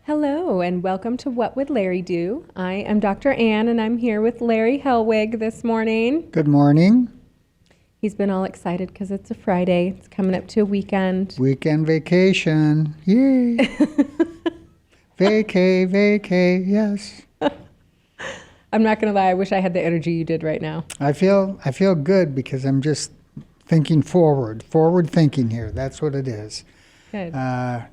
Hello and welcome to What Would Larry Do? I am Dr. Ann and I'm here with Larry Hellwig this morning. Good morning. He's been all excited because it's a Friday. It's coming up to a weekend. Weekend vacation. Yay. Vacay, yes. I'm not going to lie, I wish I had the energy you did right now. I feel good because I'm just thinking forward thinking here. That's what it is. Good.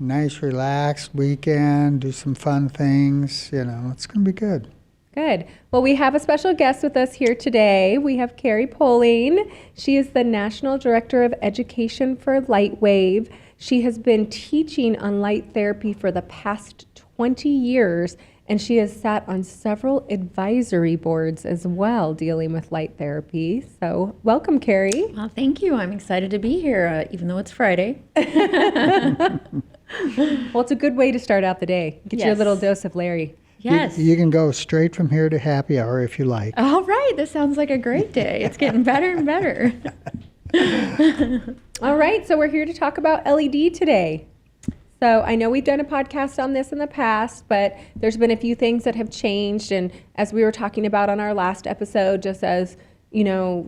Nice, relaxed weekend, do some fun things. It's going to be good. Good. Well, we have a special guest with us here today. We have Carrie Poling. She is the National Director of Education for Lightwave. She has been teaching on light therapy for the past 20 years, and she has sat on several advisory boards as well dealing with light therapy. So welcome, Carrie. Well, thank you. I'm excited to be here, even though it's Friday. Well, it's a good way to start out the day. Get your little dose of Larry. Yes. You can go straight from here to happy hour if you like. All right. This sounds like a great day. It's getting better and better. All right. So we're here to talk about LED today. So I know we've done a podcast on this in the past, but there's been a few things that have changed. And as we were talking about on our last episode, just as,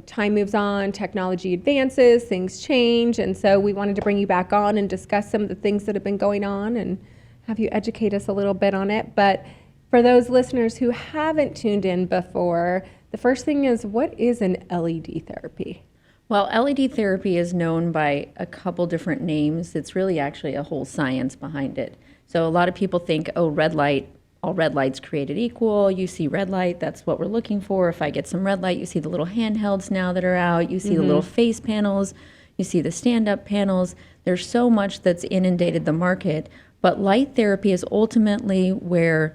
time moves on, technology advances, things change. And so we wanted to bring you back on and discuss some of the things that have been going on and have you educate us a little bit on it. But for those listeners who haven't tuned in before, the first thing is, what is an LED therapy? Well, LED therapy is known by a couple different names. It's really actually a whole science behind it. So a lot of people think, red light, all red lights created equal. You see red light, that's what we're looking for. If I get some red light, you see the little handhelds now that are out. You see the little face panels. You see the stand-up panels. There's so much that's inundated the market. But light therapy is ultimately where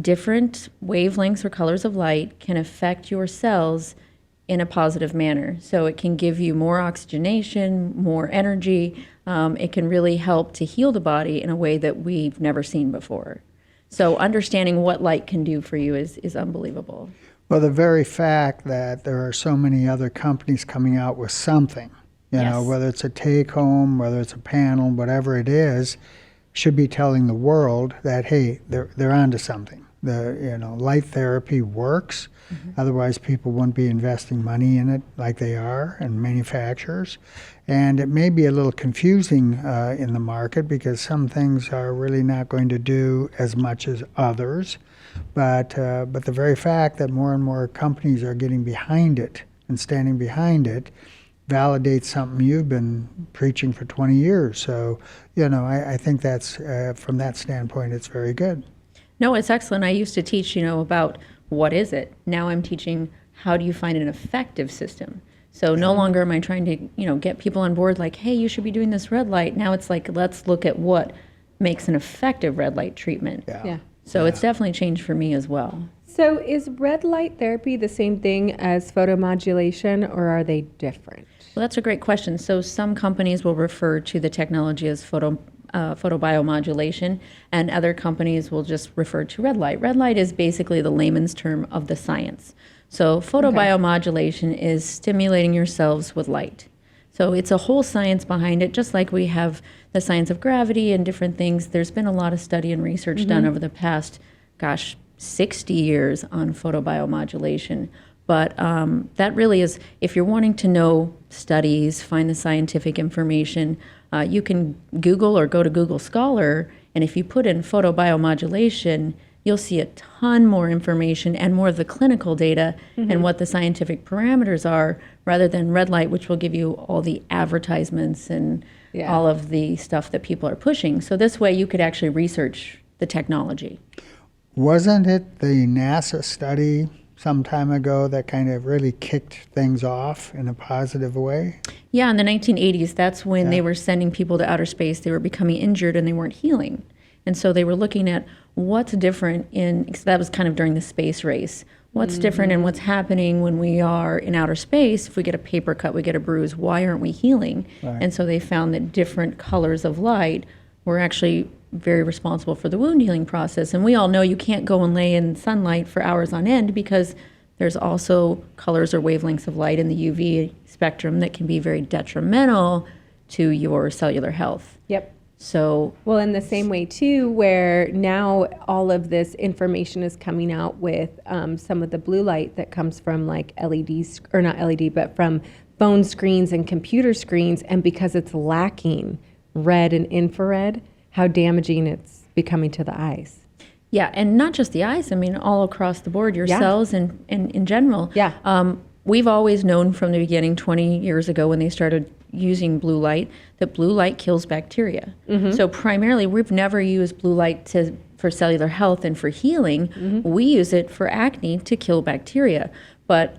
different wavelengths or colors of light can affect your cells in a positive manner. So it can give you more oxygenation, more energy. It can really help to heal the body in a way that we've never seen before. So understanding what light can do for you is unbelievable. Well, the very fact that there are so many other companies coming out with something, whether it's a take-home, whether it's a panel, whatever it is, should be telling the world that, hey, they're onto something. Light therapy works. Otherwise, people wouldn't be investing money in it like they are, and manufacturers. And it may be a little confusing in the market because some things are really not going to do as much as others. But the very fact that more and more companies are getting behind it and standing behind it validates something you've been preaching for 20 years. So, I think that's, from that standpoint, it's very good. No, it's excellent. I used to teach, about what is it. Now I'm teaching how do you find an effective system. So no longer am I trying to, get people on board like, hey, you should be doing this red light. Now it's like, let's look at what makes an effective red light treatment. Yeah. So it's definitely changed for me as well. So is red light therapy the same thing as photomodulation, or are they different? Well, that's a great question. So some companies will refer to the technology as photobiomodulation, and other companies will just refer to red light. Red light is basically the layman's term of the science. So photobiomodulation is stimulating your cells with light. So it's a whole science behind it, just like we have the science of gravity and different things. There's been a lot of study and research done over the past, 60 years on photobiomodulation. But that really is, if you're wanting to know studies, find the scientific information, you can Google or go to Google Scholar, and if you put in photobiomodulation, you'll see a ton more information and more of the clinical data and what the scientific parameters are, rather than red light, which will give you all the advertisements and all of the stuff that people are pushing. So this way you could actually research the technology. Wasn't it the NASA study some time ago that kind of really kicked things off in a positive way? Yeah, in the 1980s, that's when they were sending people to outer space. They were becoming injured and they weren't healing. And so they were looking at what's different that was kind of during the space race. What's different in what's happening when we are in outer space? If we get a paper cut, we get a bruise, why aren't we healing? Right. And so they found that different colors of light were actually very responsible for the wound healing process. And we all know you can't go and lay in sunlight for hours on end because there's also colors or wavelengths of light in the UV spectrum that can be very detrimental to your cellular health. Yep. So, Well, in the same way too, where now all of this information is coming out with some of the blue light that comes from like LEDs, or not LED, but from phone screens and computer screens, and because it's lacking red and infrared, how damaging it's becoming to the eyes. yeah, and not just the eyes, I mean, all across the board, your Yeah. cells and in general. Yeah. We've always known from the beginning, 20 years ago when they started using blue light, that blue light kills bacteria. So primarily, we've never used blue light for cellular health and for healing. We use it for acne to kill bacteria. But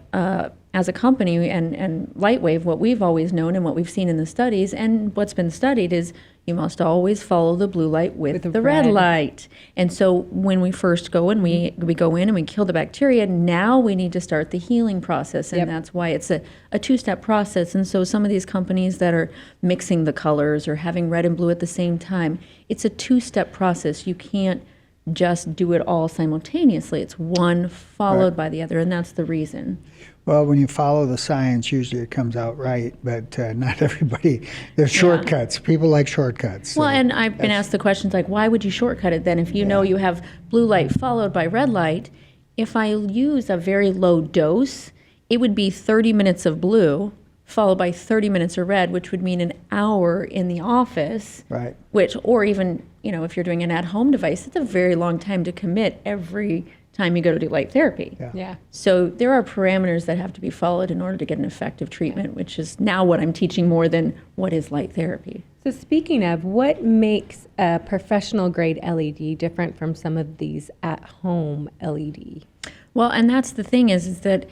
as a company and Lightwave, what we've always known and what we've seen in the studies and what's been studied is you must always follow the blue light with the red light. And so when we first go in, we go in and we kill the bacteria. Now we need to start the healing process. And that's why it's a two-step process. And so some of these companies that are mixing the colors or having red and blue at the same time, it's a two-step process. You can't just do it all simultaneously. It's one followed by the other, and that's the reason. Well, when you follow the science, usually it comes out right, but not everybody. There's shortcuts. People like shortcuts. Well, so and I've been asked the questions like, why would you shortcut it then if you know you have blue light followed by red light? If I use a very low dose, it would be 30 minutes of blue followed by 30 minutes of red, which would mean an hour in the office. Right. Which, or even, if you're doing an at-home device, it's a very long time to commit every time you go to do light therapy. Yeah. So there are parameters that have to be followed in order to get an effective treatment, which is now what I'm teaching more than what is light therapy. So speaking of, what makes a professional grade LED different from some of these at-home LED? Well, and that's the thing is that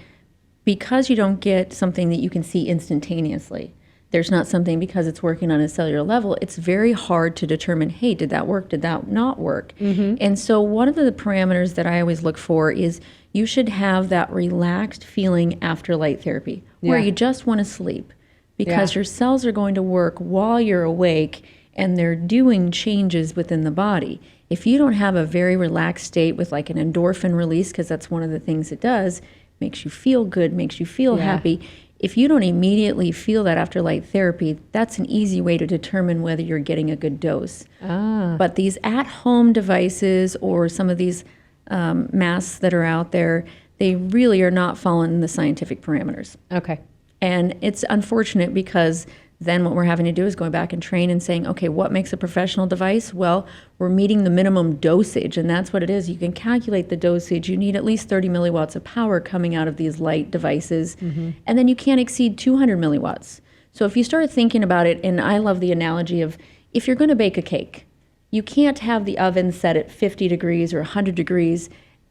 because you don't get something that you can see instantaneously, there's not something because it's working on a cellular level, it's very hard to determine, hey, did that work? Did that not work? And so one of the parameters that I always look for is you should have that relaxed feeling after light therapy where you just want to sleep because your cells are going to work while you're awake and they're doing changes within the body. If you don't have a very relaxed state with like an endorphin release, because that's one of the things it does, makes you feel good, makes you feel happy. If you don't immediately feel that after light therapy, that's an easy way to determine whether you're getting a good dose. But these at-home devices or some of these masks that are out there, they really are not following the scientific parameters. Okay. And it's unfortunate because then what we're having to do is going back and train and saying, okay, what makes a professional device? Well, we're meeting the minimum dosage, and that's what it is. You can calculate the dosage. You need at least 30 milliwatts of power coming out of these light devices, and then you can't exceed 200 milliwatts. So if you start thinking about it, and I love the analogy of if you're going to bake a cake, you can't have the oven set at 50 degrees or 100 degrees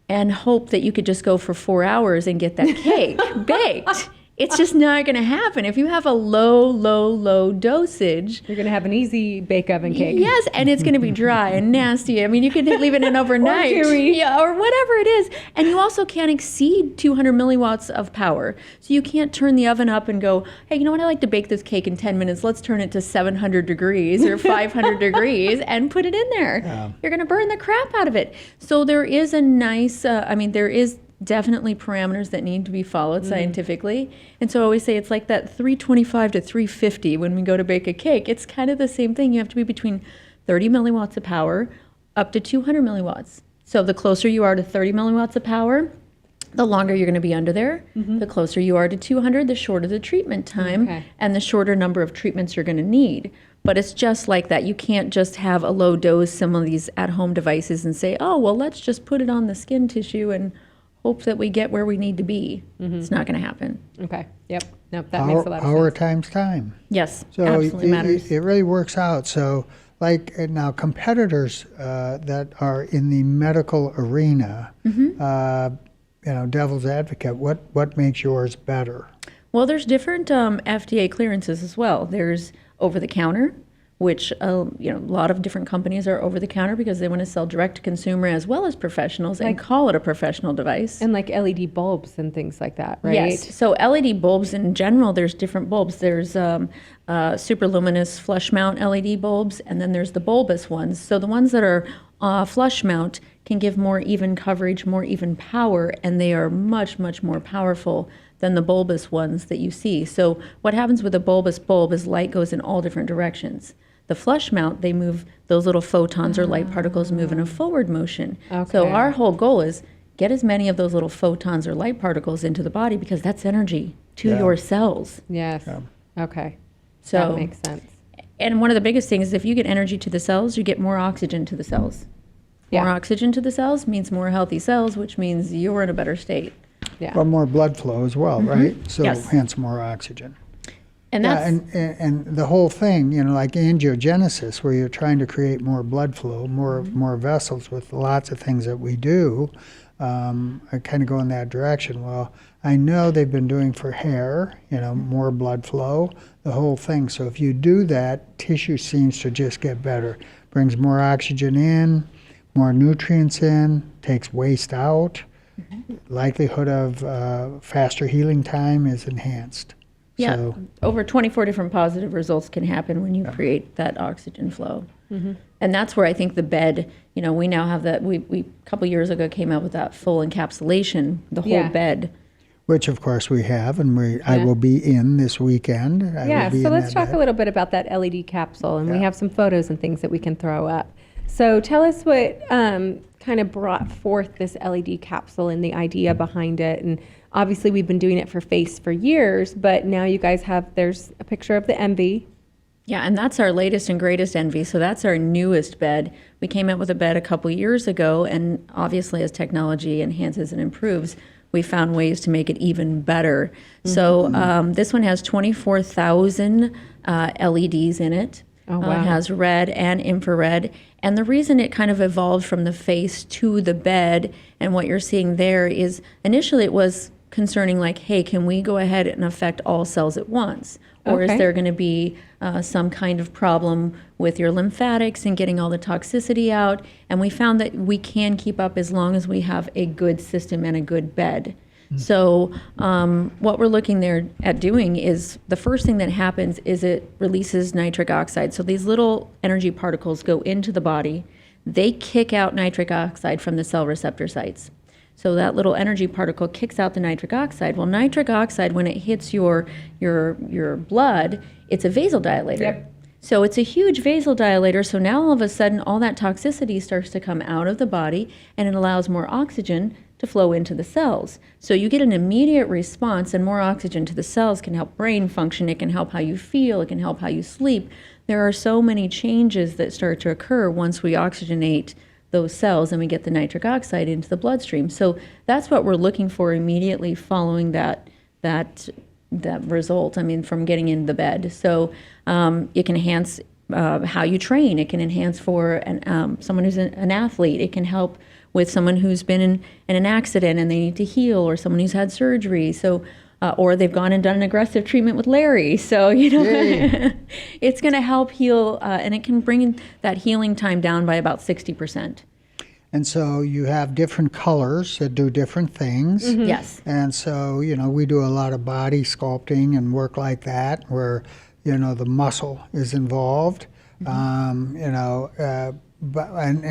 and hope that you could just go for 4 hours and get that cake baked. It's just not going to happen. If you have a low dosage, You're going to have an easy bake oven cake. yes, and it's going to be dry and nasty. I mean, you could leave it in overnight, Or chewy. yeah, or whatever it is. And you also can't exceed 200 milliwatts of power. So you can't turn the oven up and go, hey, you know what? I like to bake this cake in 10 minutes. Let's turn it to 700 degrees or 500 degrees and put it in there. You're going to burn the crap out of it. So there is a nice, there is definitely parameters that need to be followed scientifically. And so I always say it's like that 325 to 350 when we go to bake a cake. It's kind of the same thing. You have to be between 30 milliwatts of power up to 200 milliwatts. So the closer you are to 30 milliwatts of power, the longer you're going to be under there. The closer you are to 200, the shorter the treatment time and the shorter number of treatments you're going to need. But it's just like that. You can't just have a low dose, some of these at-home devices, and say, oh, well, let's just put it on the skin tissue and hope that we get where we need to be. It's not going to happen. Okay. Yep. Nope. That makes a lot of Power sense. times time. Yes, So absolutely matters. it really works out. So like now competitors that are in the medical arena, devil's advocate, what makes yours better? Well, there's different FDA clearances as well. There's over-the-counter, which a lot of different companies are over-the-counter because they want to sell direct-to-consumer as well as professionals and call it a professional device. And like LED bulbs and things like that, right? Yes. So LED bulbs in general, there's different bulbs. There's super luminous flush mount LED bulbs, and then there's the bulbous ones. So the ones that are flush mount can give more even coverage, more even power, and they are much, much more powerful than the bulbous ones that you see. So what happens with a bulbous bulb is light goes in all different directions. The flush mount, they move, those little photons or light particles move in a forward motion. So Okay. our whole goal is get as many of those little photons or light particles into the body because that's energy to Yeah. your cells. Yes. Yeah. Okay. So, That makes sense. and one of the biggest things is if you get energy to the cells, you get more oxygen to the cells. More Yeah. oxygen to the cells means more healthy cells, which means you're in a better state. Yeah. Well, more blood flow as well, right? So Yes. hence more oxygen. And Yeah, that's and the whole thing, like angiogenesis, where you're trying to create more blood flow, more vessels with lots of things that we do, I kind of go in that direction. Well, I know they've been doing for hair, more blood flow, the whole thing. So if you do that, tissue seems to just get better. Brings more oxygen in, more nutrients in, takes waste out. Likelihood of faster healing time is enhanced. Yeah, So, over 24 different positive results can happen when you create that oxygen flow. And that's where I think the bed, we now have that, we a couple years ago came out with that full encapsulation, the whole Yeah. bed. which of course we have, and I Yeah. will be in this weekend. I will Yeah, be so in let's that talk a little bit about that LED capsule, and we Yeah. have some photos and things that we can throw up. So tell us what kind of brought forth this LED capsule and the idea behind it. And obviously we've been doing it for face for years, but now you guys there's a picture of the Envy. Yeah, and that's our latest and greatest envy. So that's our newest bed. We came out with a bed a couple years ago, and obviously as technology enhances and improves, we found ways to make it even better. So this one has 24,000 LEDs in it. Oh, wow. It has red and infrared. And the reason it kind of evolved from the face to the bed and what you're seeing there is initially it was concerning like, hey, can we go ahead and affect all cells at once? Or Okay. is there going to be some kind of problem with your lymphatics and getting all the toxicity out? And we found that we can keep up as long as we have a good system and a good bed. So what we're looking there at doing is the first thing that happens is it releases nitric oxide. So these little energy particles go into the body. They kick out nitric oxide from the cell receptor sites. So that little energy particle kicks out the nitric oxide. Well, nitric oxide, when it hits your blood, it's a vasodilator. Yep. So it's a huge vasodilator. So now all of a sudden, all that toxicity starts to come out of the body, and it allows more oxygen to flow into the cells. So you get an immediate response, and more oxygen to the cells can help brain function. It can help how you feel. It can help how you sleep. There are so many changes that start to occur once we oxygenate those cells and we get the nitric oxide into the bloodstream. So that's what we're looking for immediately following that result. I mean, from getting in the bed. So it can enhance how you train. It can enhance for someone who's an athlete. It can help with someone who's been in an accident and they need to heal, or someone who's had surgery. So or they've gone and done an aggressive treatment with Larry. So, it's going to help heal, and it can bring that healing time down by about 60%. And so you have different colors that do different things. Yes. And so, we do a lot of body sculpting and work like that where, the muscle is involved. And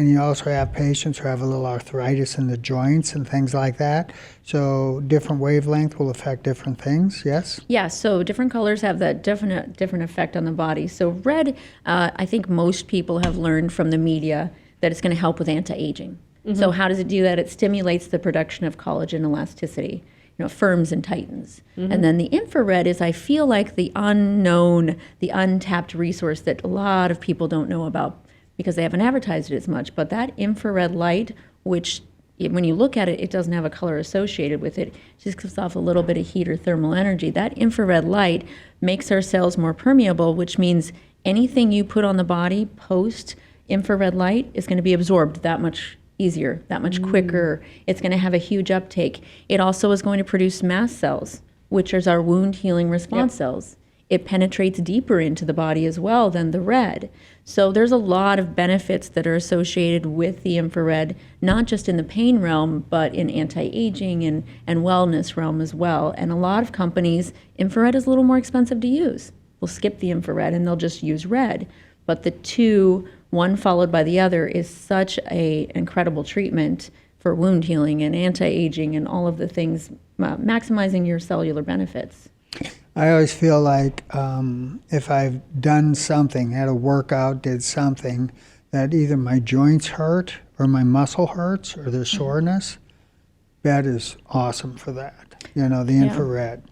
you also have patients who have a little arthritis in the joints and things like that. So different wavelength will affect different things, yes? Yeah, so different colors have that different effect on the body. So red, I think most people have learned from the media that it's going to help with anti-aging. So how does it do that? It stimulates the production of collagen elasticity, firms and tightens. And then the infrared is, I feel like, the unknown, the untapped resource that a lot of people don't know about because they haven't advertised it as much. But that infrared light, which when you look at it, it doesn't have a color associated with it. It just gives off a little bit of heat or thermal energy. That infrared light makes our cells more permeable, which means anything you put on the body post infrared light is going to be absorbed that much easier, that much quicker. It's going to have a huge uptake. It also is going to produce mast cells, which is our wound healing response cells. It penetrates deeper into the body as well than the red. So there's a lot of benefits that are associated with the infrared, not just in the pain realm, but in anti-aging and wellness realm as well. And a lot of companies, infrared is a little more expensive to use. We'll skip the infrared and they'll just use red. But the two, one followed by the other, is such an incredible treatment for wound healing and anti-aging and all of the things, maximizing your cellular benefits. I always feel like if I've done something, had a workout, did something, that either my joints hurt or my muscle hurts or there's soreness, that is awesome for that. You know, the infrared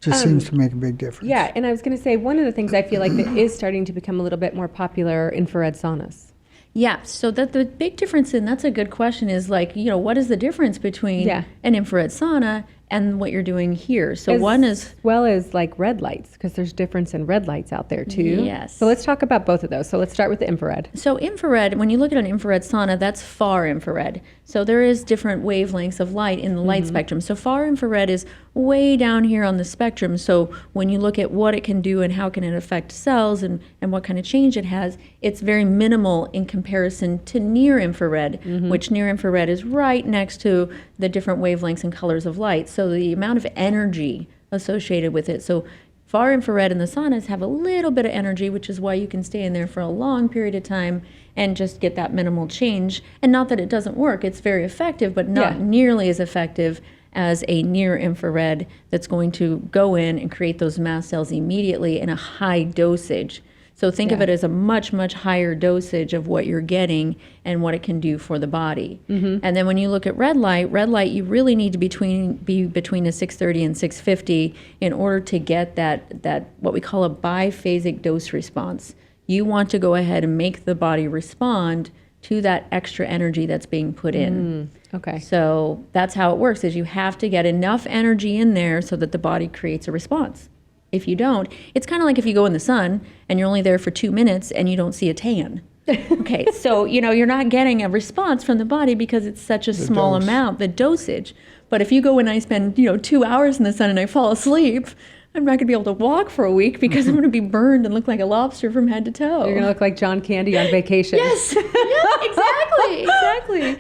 just seems to make a big difference. Yeah, and I was going to say, one of the things I feel like that is starting to become a little bit more popular, infrared saunas. Yeah, so that the big difference, and that's a good question, is like, you know, what is the difference between an infrared sauna and what you're doing here? So one is... As well as like red lights, because there's difference in red lights out there too. Yes. So let's talk about both of those. So let's start with the infrared. So infrared, when you look at an infrared sauna, that's far infrared. So there is different wavelengths of light in the light spectrum. So far infrared is way down here on the spectrum. So when you look at what it can do and how can it affect cells and what kind of change it has, it's very minimal in comparison to near infrared, which near infrared is right next to the different wavelengths and colors of light. So the amount of energy associated with it. So far infrared in the saunas have a little bit of energy, which is why you can stay in there for a long period of time and just get that minimal change. And not that it doesn't work, it's very effective, but not nearly as effective as a near infrared that's going to go in and create those mast cells immediately in a high dosage. So think of it as a much, much higher dosage of what you're getting and what it can do for the body. And then when you look at red light, you really need to be between a 630 and 650 in order to get that what we call a biphasic dose response. You want to go ahead and make the body respond to that extra energy that's being put in. Okay. So that's how it works, is you have to get enough energy in there so that the body creates a response. If you don't, it's kind of like if you go in the sun and you're only there for 2 minutes and you don't see a tan. Okay, so you know you're not getting a response from the body because it's such a small amount, the dosage. But if you go and I spend 2 hours in the sun and I fall asleep, I'm not going to be able to walk for a week because I'm going to be burned and look like a lobster from head to toe. You're going to look like John Candy on vacation. Yes, exactly.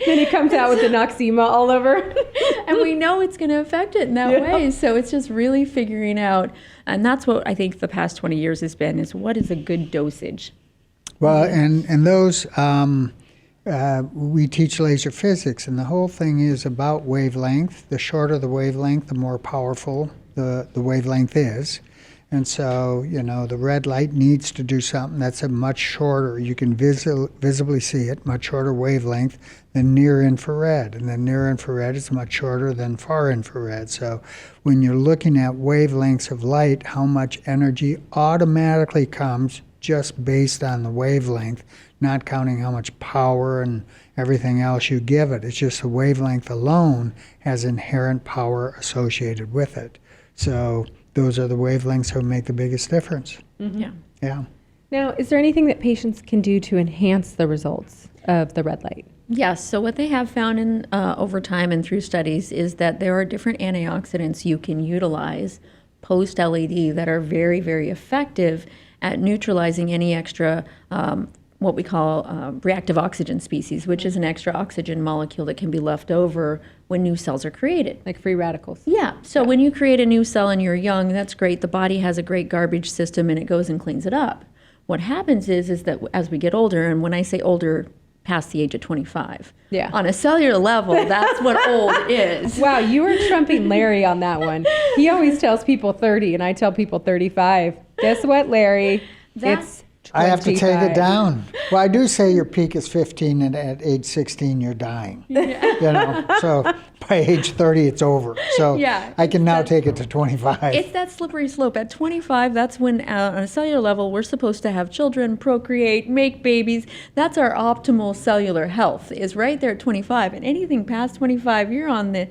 Then he comes out with the Noxema all over. And we know it's going to affect it in that way. So it's just really figuring out, and that's what I think the past 20 years has been, is what is a good dosage? Well, and those, we teach laser physics, and the whole thing is about wavelength. The shorter the wavelength, the more powerful the wavelength is. And so, the red light needs to do something that's a much shorter, you can visibly see it, much shorter wavelength than near infrared. And then near infrared is much shorter than far infrared. So when you're looking at wavelengths of light, how much energy automatically comes just based on the wavelength, not counting how much power and everything else you give it. It's just the wavelength alone has inherent power associated with it. So those are the wavelengths that make the biggest difference. Yeah. Now, is there anything that patients can do to enhance the results of the red light? Yes. So what they have found in over time and through studies is that there are different antioxidants you can utilize post-LED that are very, very effective at neutralizing any extra what we call reactive oxygen species, which is an extra oxygen molecule that can be left over when new cells are created. Like free radicals. Yeah. So when you create a new cell and you're young, that's great. The body has a great garbage system and it goes and cleans it up. What happens is that as we get older, and when I say older, past the age of 25. On a cellular level, that's what old is. Wow, you were trumping Larry on that one. He always tells people 30, and I tell people 35. Guess what, Larry? It's 25. I have to take it down. Well, I do say your peak is 15, and at age 16, you're dying. So by age 30, it's over. So I can now take it to 25. It's that slippery slope. At 25, that's when on a cellular level, we're supposed to have children, procreate, make babies. That's our optimal cellular health, is right there at 25. And anything past 25, you're on that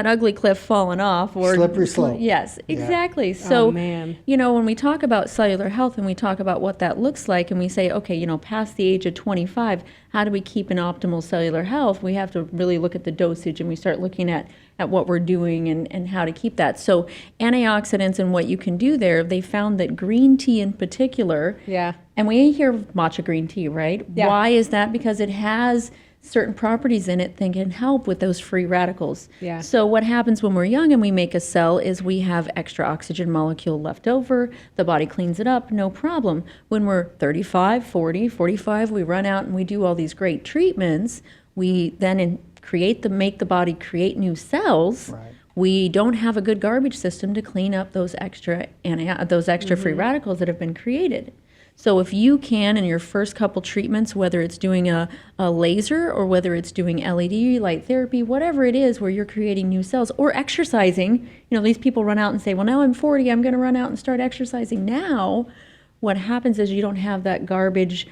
ugly cliff falling off. Or slippery slope. Yes, exactly. So, when we talk about cellular health and we talk about what that looks like and we say, okay, past the age of 25, how do we keep an optimal cellular health? We have to really look at the dosage and we start looking at what we're doing and how to keep that. So antioxidants and what you can do there, they found that green tea in particular, and we hear matcha green tea, right? Why is that? Because it has certain properties in it that can help with those free radicals. So what happens when we're young and we make a cell is we have extra oxygen molecule left over, the body cleans it up, no problem. When we're 35, 40, 45, we run out and we do all these great treatments, we then make the body create new cells. we don't have a good garbage system to clean up those extra free radicals that have been created. So if you can, in your first couple treatments, whether it's doing a laser or whether it's doing LED, light therapy, whatever it is where you're creating new cells, or exercising, these people run out and say, well, now I'm 40, I'm going to run out and start exercising now. What happens is you don't have that garbage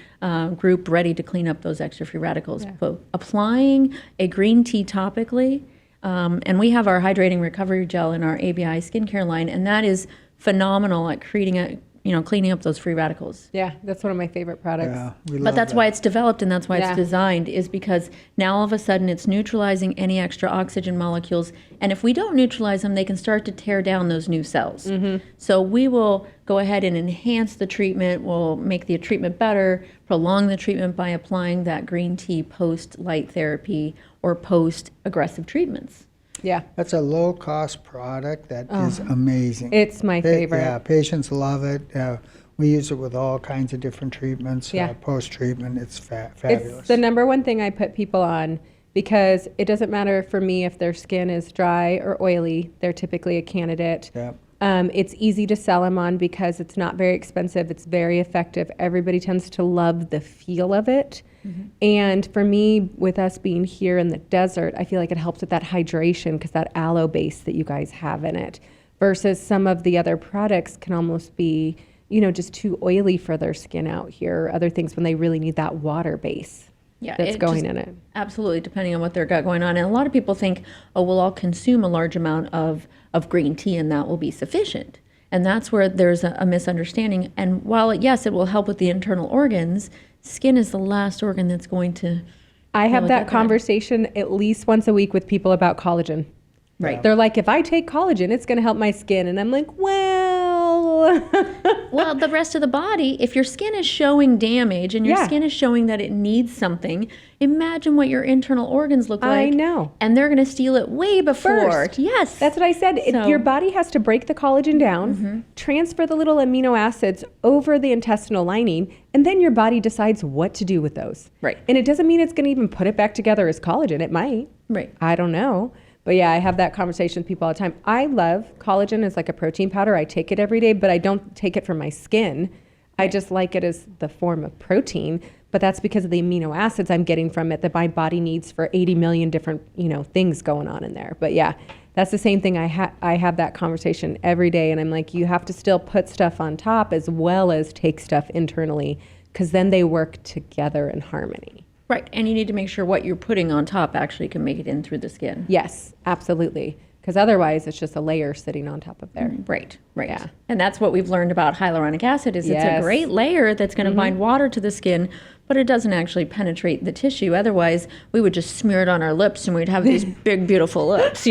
group ready to clean up those extra free radicals. Yeah. But applying a green tea topically, and we have our hydrating recovery gel in our ABI skincare line, and that is phenomenal at cleaning up those free radicals. Yeah, that's one of my favorite products. Yeah, but that's why it's developed and that's why it's designed, is because now all of a sudden it's neutralizing any extra oxygen molecules. And if we don't neutralize them, they can start to tear down those new cells. Mm-hmm. So we will go ahead and enhance the treatment. We'll make the treatment better, prolong the treatment by applying that green tea post-light therapy or post-aggressive treatments. Yeah. That's a low-cost product that is amazing. It's my favorite. Yeah, patients love it. We use it with all kinds of different treatments. Yeah. Post-treatment, it's fabulous. It's the number one thing I put people on, because it doesn't matter for me if their skin is dry or oily. They're typically a candidate. Yeah. It's easy to sell them on because it's not very expensive. It's very effective. Everybody tends to love the feel of it. Mm-hmm. And for me, with us being here in the desert, I feel like it helps with that hydration because that aloe base that you guys have in it, versus some of the other products can almost be, just too oily for their skin out here, or other things when they really need that water base. Yeah, that's going in it. Absolutely, depending on what they've got going on. And a lot of people think, oh, well, I'll consume a large amount of green tea and that will be sufficient. And that's where there's a misunderstanding. And while, yes, it will help with the internal organs, skin is the last organ that's going to... I have that conversation at least once a week with people about collagen. Right. They're like, if I take collagen, it's going to help my skin. And I'm like, well... Well, the rest of the body, if your skin is showing damage and your skin is showing that it needs something, imagine what your internal organs look like. I know. And they're going to steal it way before. First. Yes. That's what I said. Your body has to break the collagen down, transfer the little amino acids over the intestinal lining, and then your body decides what to do with those. Right. And it doesn't mean it's going to even put it back together as collagen. It might. Right. I don't know. But yeah, I have that conversation with people all the time. I love collagen as like a protein powder. I take it every day, but I don't take it for my skin. I just like it as the form of protein, but that's because of the amino acids I'm getting from it that my body needs for 80 million different, things going on in there. But yeah, that's the same thing. I have that conversation every day, and I'm like, you have to still put stuff on top as well as take stuff internally, because then they work together in harmony. Right, and you need to make sure what you're putting on top actually can make it in through the skin. Yes, absolutely. Because otherwise, it's just a layer sitting on top of there. Right. Yeah. And that's what we've learned about hyaluronic acid is it's a great layer that's going to bind water to the skin, but it doesn't actually penetrate the tissue. Otherwise, we would just smear it on our lips and we'd have these big, beautiful lips,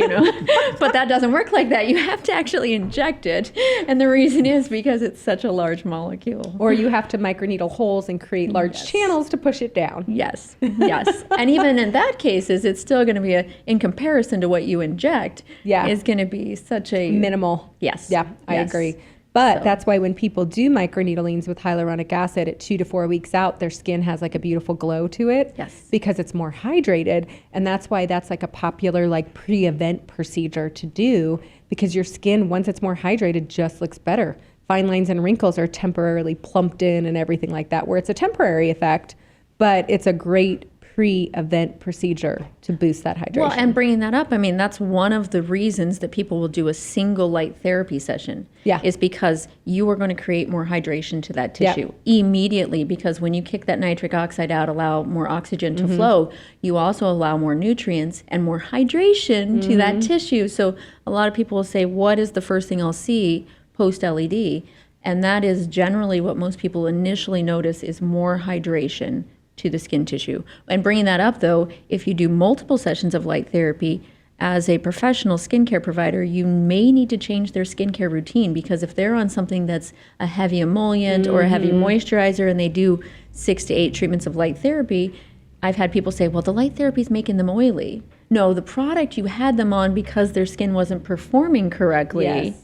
But that doesn't work like that. You have to actually inject it. And the reason is because it's such a large molecule. Or you have to microneedle holes and create large channels to push it down. Yes. And even in that case, it's still going to be, in comparison to what you inject, is going to be such a... minimal. Yes. Yeah, I agree. But that's why when people do microneedlings with hyaluronic acid at 2 to 4 weeks out, their skin has like a beautiful glow to it. Yes. Because it's more hydrated. And that's why that's like a popular like pre-event procedure to do, because your skin, once it's more hydrated, just looks better. Fine lines and wrinkles are temporarily plumped in and everything like that, where it's a temporary effect, but it's a great pre-event procedure to boost that hydration. Well, and bringing that up, that's one of the reasons that people will do a single light therapy session. Yeah. Is because you are going to create more hydration to that tissue immediately, because when you kick that nitric oxide out, allow more oxygen to flow, you also allow more nutrients and more hydration to that tissue. So a lot of people will say, what is the first thing I'll see post-LED? And that is generally what most people initially notice is more hydration to the skin tissue. And bringing that up, though, if you do multiple sessions of light therapy, as a professional skincare provider, you may need to change their skincare routine, because if they're on something that's a heavy emollient or a heavy moisturizer and they do 6 to 8 treatments of light therapy, I've had people say, well, the light therapy is making them oily. No, the product you had them on because their skin wasn't performing correctly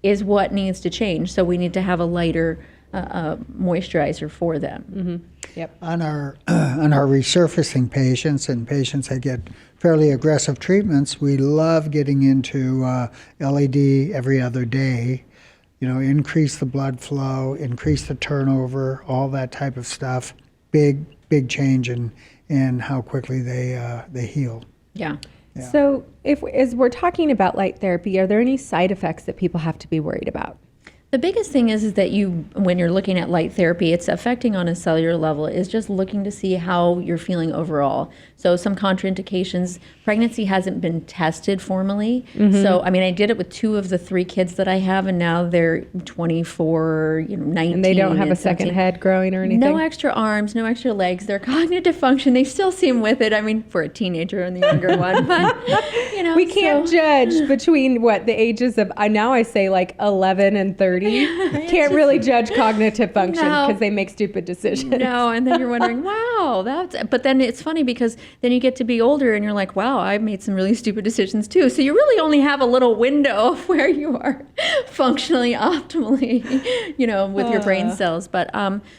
is what needs to change. So we need to have a lighter moisturizer for them. Yep. On our resurfacing patients and patients that get fairly aggressive treatments, we love getting into LED every other day. Increase the blood flow, increase the turnover, all that type of stuff. Big change in how quickly they heal. Yeah. So as we're talking about light therapy, are there any side effects that people have to be worried about? The biggest thing is that when you're looking at light therapy, it's affecting on a cellular level, is just looking to see how you're feeling overall. So some contraindications, pregnancy hasn't been tested formally. So, I did it with 2 of the 3 kids that I have, and now they're 24, 19. And they don't have a 17. second head growing or anything? No extra arms, no extra legs. Their cognitive function, they still seem with it. For a teenager and the younger one, but, We can't judge between the ages of, now I say like 11 and 30. Can't really judge cognitive function because they make stupid decisions. No, and then you're wondering, wow, but then it's funny because then you get to be older and you're like, wow, I've made some really stupid decisions too. So you really only have a little window of where you are functionally optimally, with your brain cells. But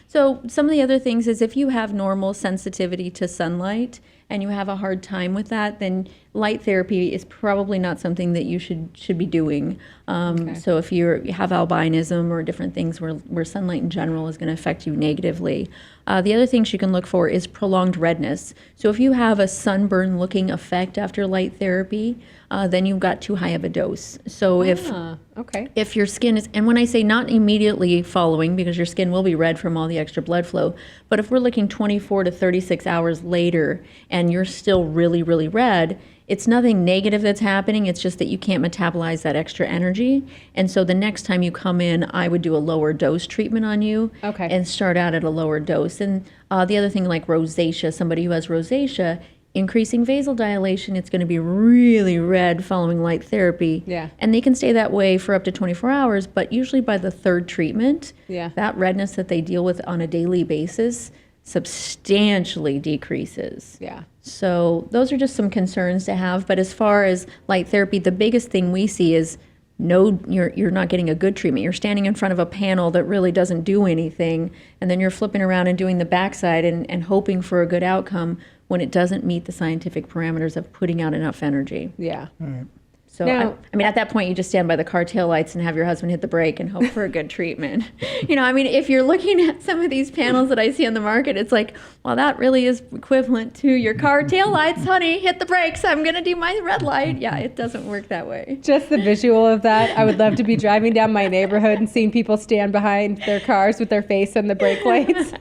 so some of the other things is if you have normal sensitivity to sunlight and you have a hard time with that, then light therapy is probably not something that you should be doing. So if you have albinism or different things where sunlight in general is going to affect you negatively. The other things you can look for is prolonged redness. So if you have a sunburn-looking effect after light therapy, then you've got too high of a dose. So if your skin is, and when I say not immediately following, because your skin will be red from all the extra blood flow, but if we're looking 24 to 36 hours later and you're still really, really red, it's nothing negative that's happening. It's just that you can't metabolize that extra energy. And so the next time you come in, I would do a lower dose treatment on you and start out at a lower dose. And the other thing, like rosacea, somebody who has rosacea, increasing vasodilation, it's going to be really red following light therapy. Yeah. And they can stay that way for up to 24 hours, but usually by the 3rd treatment, that redness that they deal with on a daily basis substantially decreases. Yeah. So those are just some concerns to have. But as far as light therapy, the biggest thing we see is you're not getting a good treatment. You're standing in front of a panel that really doesn't do anything, and then you're flipping around and doing the backside and hoping for a good outcome when it doesn't meet the scientific parameters of putting out enough energy. Yeah. Right. So, Now- at that point, you just stand by the car tail lights and have your husband hit the brake and hope for a good treatment. If you're looking at some of these panels that I see on the market, it's like, well, that really is equivalent to your car tail lights, honey, hit the brakes. I'm going to do my red light. Yeah, it doesn't work that way. Just the visual of that. I would love to be driving down my neighborhood and seeing people stand behind their cars with their face on the brake lights.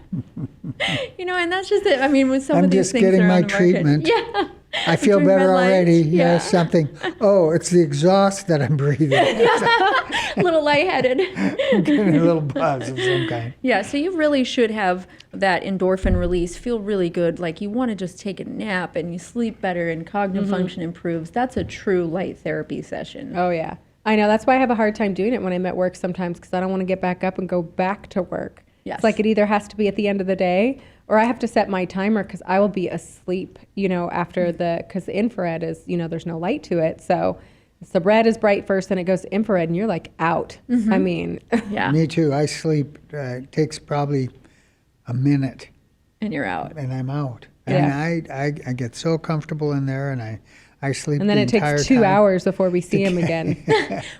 And that's just it. With some I'm of these just things getting that are my on the market. treatment. Yeah. I feel Between better red lights, already. yeah. Yes, something. Oh, it's the exhaust that I'm breathing. A little lightheaded. I'm getting a little buzz of some kind. Yeah, so you really should have that endorphin release, feel really good, like you want to just take a nap and you sleep better and cognitive function improves. That's a true light therapy session. Oh, yeah. I know. That's why I have a hard time doing it when I'm at work sometimes, because I don't want to get back up and go back to work. Yes. It's like it either has to be at the end of the day or I have to set my timer because I will be asleep, after because the infrared is, there's no light to it. So the red is bright first, then it goes to infrared and you're like out. Yeah. Me too. I sleep. It takes probably a minute And you're out. and I'm out. Yeah. And I get so comfortable in there and I sleep And then the it entire takes 2 time. hours before we see him again.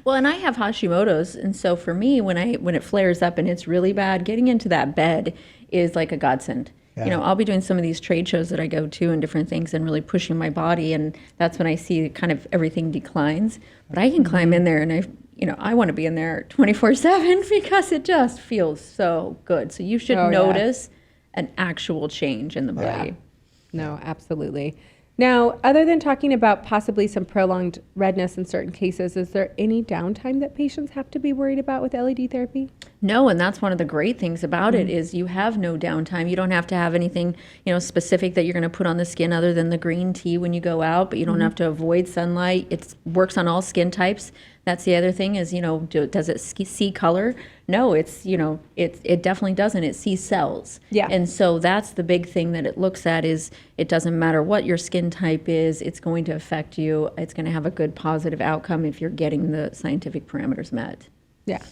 Well, and I have Hashimoto's, and so for me, when it flares up and it's really bad, getting into that bed is like a godsend. Yeah. I'll be doing some of these trade shows that I go to and different things and really pushing my body, and that's when I see kind of everything declines. But I can climb in there and I want to be in there 24/7 because it just feels so good. So you should Oh, yeah. notice an actual change in the body. No, absolutely. Now, other than talking about possibly some prolonged redness in certain cases, is there any downtime that patients have to be worried about with LED therapy? No, and that's one of the great things about it is you have no downtime. You don't have to have anything, specific that you're going to put on the skin other than the green tea when you go out, but you don't have to avoid sunlight. It works on all skin types. That's the other thing is, does it see color? No, it definitely doesn't. It sees cells. Yeah. And so that's the big thing that it looks at is it doesn't matter what your skin type is, it's going to affect you. It's going to have a good positive outcome if you're getting the scientific parameters met. Yeah.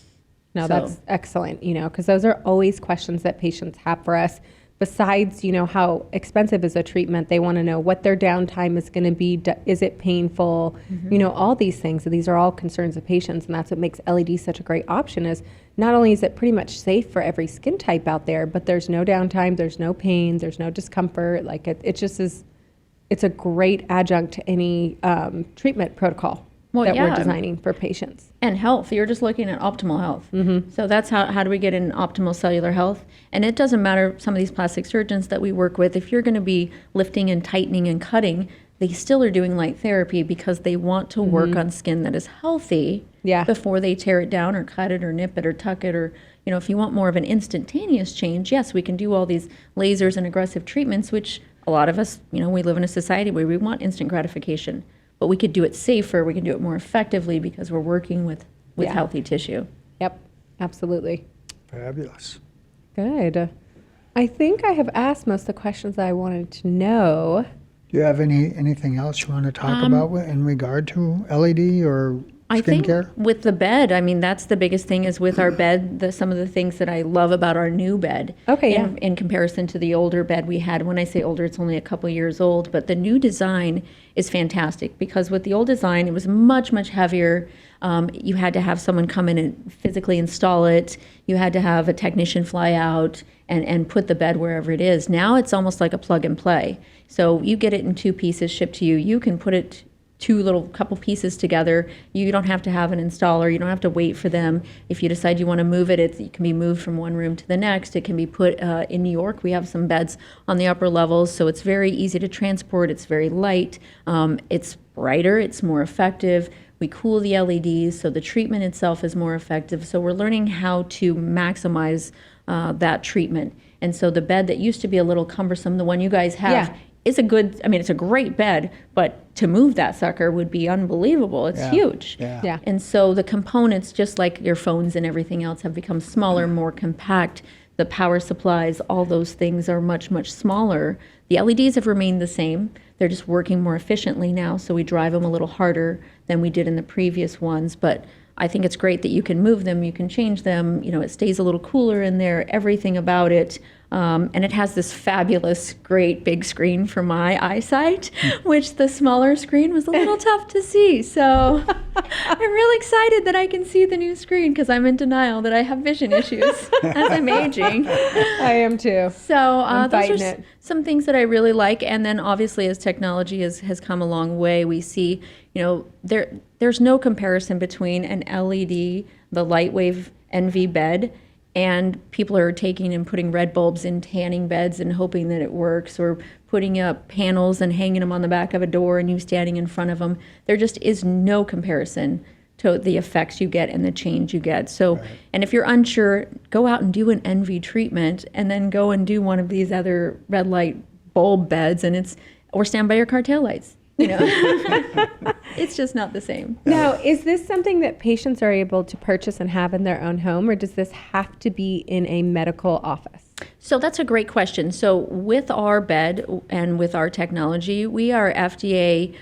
No, So- that's excellent, because those are always questions that patients have for us. Besides, how expensive is a treatment, they want to know what their downtime is going to be. Is it painful? All these things. So these are all concerns of patients, and that's what makes LED such a great option is not only is it pretty much safe for every skin type out there, but there's no downtime, there's no pain, there's no discomfort. Like it just is, it's a great adjunct to any treatment protocol that we're designing for patients. And health, you're just looking at optimal health. So that's how do we get in optimal cellular health? And it doesn't matter, some of these plastic surgeons that we work with, if you're going to be lifting and tightening and cutting, they still are doing light therapy because they want to work on skin that is healthy before they tear it down or cut it or nip it or tuck it. Or, if you want more of an instantaneous change, yes, we can do all these lasers and aggressive treatments, which a lot of us, we live in a society where we want instant gratification. But we could do it safer, we can do it more effectively because we're working with healthy tissue. Yep, absolutely. Fabulous. Good. I think I have asked most of the questions that I wanted to know. Do you have anything else you want to talk about in regard to LED or I think skincare? with the bed, that's the biggest thing is with our bed, some of the things that I love about our new bed. Okay, in comparison to the older bed we had. When I say older, it's only a couple years old, but the new design is fantastic because with the old design, it was much, much heavier. You had to have someone come in and physically install it. You had to have a technician fly out and put the bed wherever it is. Now it's almost like a plug and play. So you get it in 2 pieces shipped to you. You can put it 2 little couple pieces together. You don't have to have an installer. You don't have to wait for them. If you decide you want to move it, it can be moved from one room to the next. It can be put in New York. We have some beds on the upper levels, so it's very easy to transport. It's very light. It's brighter. It's more effective. We cool the LEDs, so the treatment itself is more effective. So we're learning how to maximize that treatment. And so the bed that used to be a little cumbersome, the one you guys have, is a good, it's a great bed, but to move that sucker would be unbelievable. It's huge. Yeah. And so the components, just like your phones and everything else, have become smaller, more compact. The power supplies, all those things are much, much smaller. The LEDs have remained the same. They're just working more efficiently now, so we drive them a little harder than we did in the previous ones. But I think it's great that you can move them, you can change them. It stays a little cooler in there, everything about it. And it has this fabulous, great big screen for my eyesight, which the smaller screen was a little tough to see. So I'm really excited that I can see the new screen because I'm in denial that I have vision issues as I'm aging. I am too. So those are it. some things that I really like. And then obviously as technology has come a long way, we see, there's no comparison between an LED, the Lightwave NV bed, and people are taking and putting red bulbs in tanning beds and hoping that it works, or putting up panels and hanging them on the back of a door and you standing in front of them. There just is no comparison to the effects you get and the change you get. So, and if you're unsure, go out and do an NV treatment and then go and do one of these other red light bulb beds or stand by your car tail lights. It's just not the same. Now, is this something that patients are able to purchase and have in their own home, or does this have to be in a medical office? So that's a great question. So with our bed and with our technology, we are FDA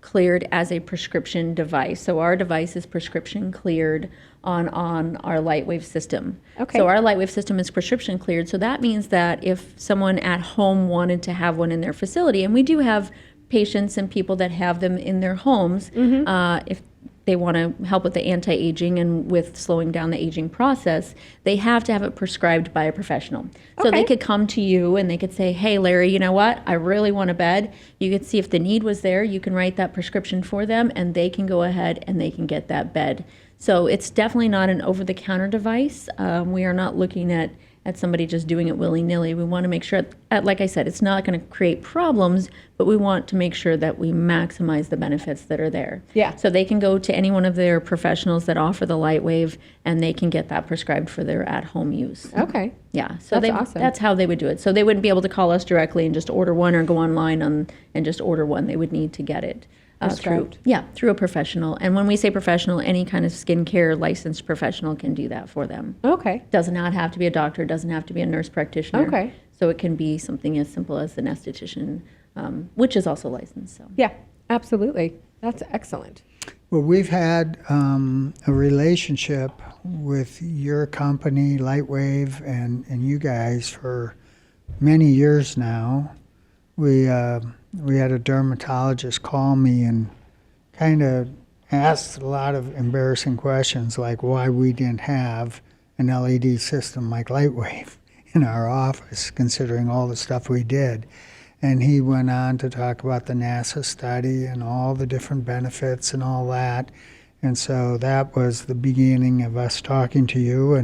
cleared as a prescription device. So our device is prescription cleared on our Lightwave system. Okay. So our Lightwave system is prescription cleared. So that means that if someone at home wanted to have one in their facility, and we do have patients and people that have them in their homes, if they want to help with the anti-aging and with slowing down the aging process, they have to have it prescribed by a professional. So they could come to you and they could say, hey, Larry, you know what? I really want a bed. You could see if the need was there. You can write that prescription for them and they can go ahead and they can get that bed. So it's definitely not an over-the-counter device. We are not looking at somebody just doing it willy-nilly. We want to make sure, like I said, it's not going to create problems, but we want to make sure that we maximize the benefits that are there. Yeah. So they can go to any one of their professionals that offer the Lightwave, and they can get that prescribed for their at-home use. Okay. Yeah. So That's awesome. That's how they would do it. So they wouldn't be able to call us directly and just order one or go online and just order one. They would need to get it. Prescribed. Through a professional. And when we say professional, any kind of skincare licensed professional can do that for them. Okay. Does not have to be a doctor, doesn't have to be a nurse practitioner. Okay. So it can be something as simple as an aesthetician, which is also licensed. So. Yeah, absolutely. That's excellent. Well, we've had a relationship with your company, Lightwave, and you guys for many years now. We had a dermatologist call me and kind of asked a lot of embarrassing questions, like why we didn't have an LED system like Lightwave in our office, considering all the stuff we did. And he went on to talk about the NASA study and all the different benefits and all that. And so that was the beginning of us talking to you.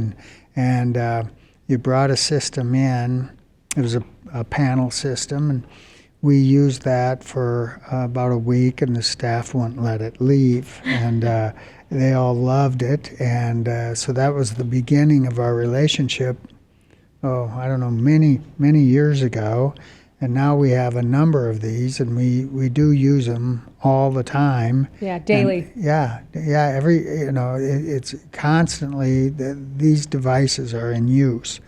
And you brought a system in. It was a panel system, and we used that for about a week, and the staff wouldn't let it leave. And they all loved it. And so that was the beginning of our relationship, I don't know, many years ago. And now we have a number of these, and we do use them all the time. Yeah, daily. And it's constantly, these devices are in use,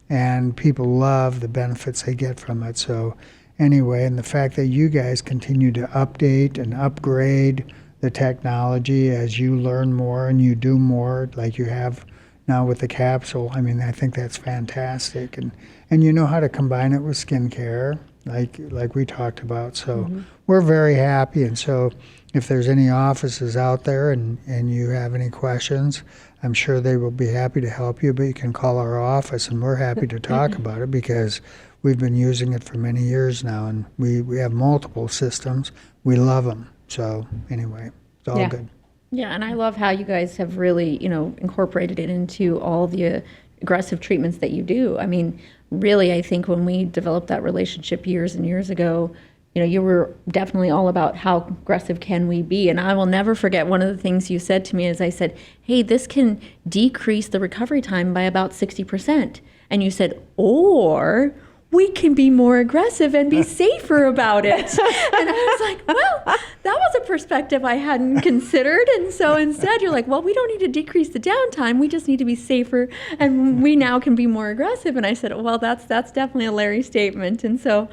and people love the benefits they get from it. So anyway, and the fact that you guys continue to update and upgrade the technology as you learn more and you do more, like you have now with the capsule, I mean, I think that's fantastic. And you know how to combine it with skincare, like we talked about. So we're very happy. And so if there's any offices out there and you have any questions, I'm sure they will be happy to help you. But you can call our office, and we're happy to talk about it, because we've been using it for many years now, and we have multiple systems. We love them. So anyway, it's all good. Yeah, and I love how you guys have really, incorporated it into all the aggressive treatments that you do. I mean, really, I think when we developed that relationship years and years ago, you were definitely all about how aggressive can we be. And I will never forget one of the things you said to me is I said, hey, this can decrease the recovery time by about 60%. And you said, or we can be more aggressive and be safer about it. And I was like, well, that was a perspective I hadn't considered. And so instead you're like, well, we don't need to decrease the downtime. We just need to be safer, and we now can be more aggressive. And I said, well, that's definitely a Larry statement. And so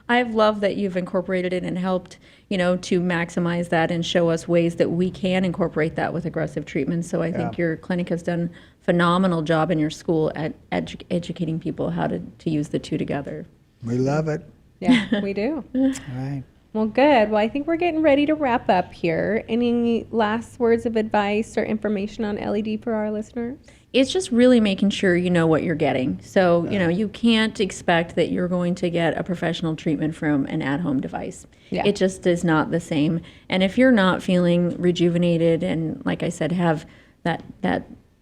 I've loved that you've incorporated it and helped, to maximize that and show us ways that we can incorporate that with aggressive treatments. So I think your clinic has done a phenomenal job in your school at educating people how to use the two together. We love it. Yeah, we do. All right. Well, good. Well, I think we're getting ready to wrap up here. Any last words of advice or information on LED for our listeners? It's just really making sure you know what you're getting. So, you can't expect that you're going to get a professional treatment from an at-home device. Yeah. It just is not the same. And if you're not feeling rejuvenated and, like I said, have that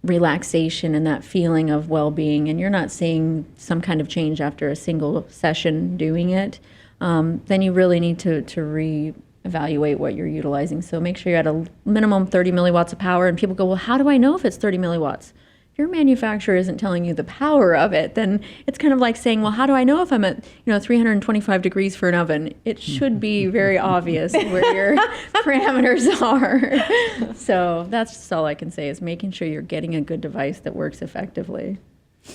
relaxation and that feeling of well-being, and you're not seeing some kind of change after a single session doing it, then you really need to reevaluate what you're utilizing. So make sure you're at a minimum 30 milliwatts of power. And people go, well, how do I know if it's 30 milliwatts? If your manufacturer isn't telling you the power of it, then it's kind of like saying, well, how do I know if I'm at 325 degrees for an oven? It should be very obvious where your parameters are. So that's just all I can say, is making sure you're getting a good device that works effectively.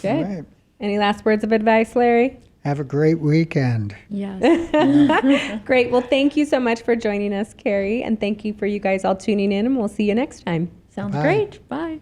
Good. All right. Any last words of advice, Larry? Have a great weekend. Yes. Great. Well, thank you so much for joining us, Carrie. And thank you for you guys all tuning in, and we'll see you next time. Sounds Bye. great. Bye.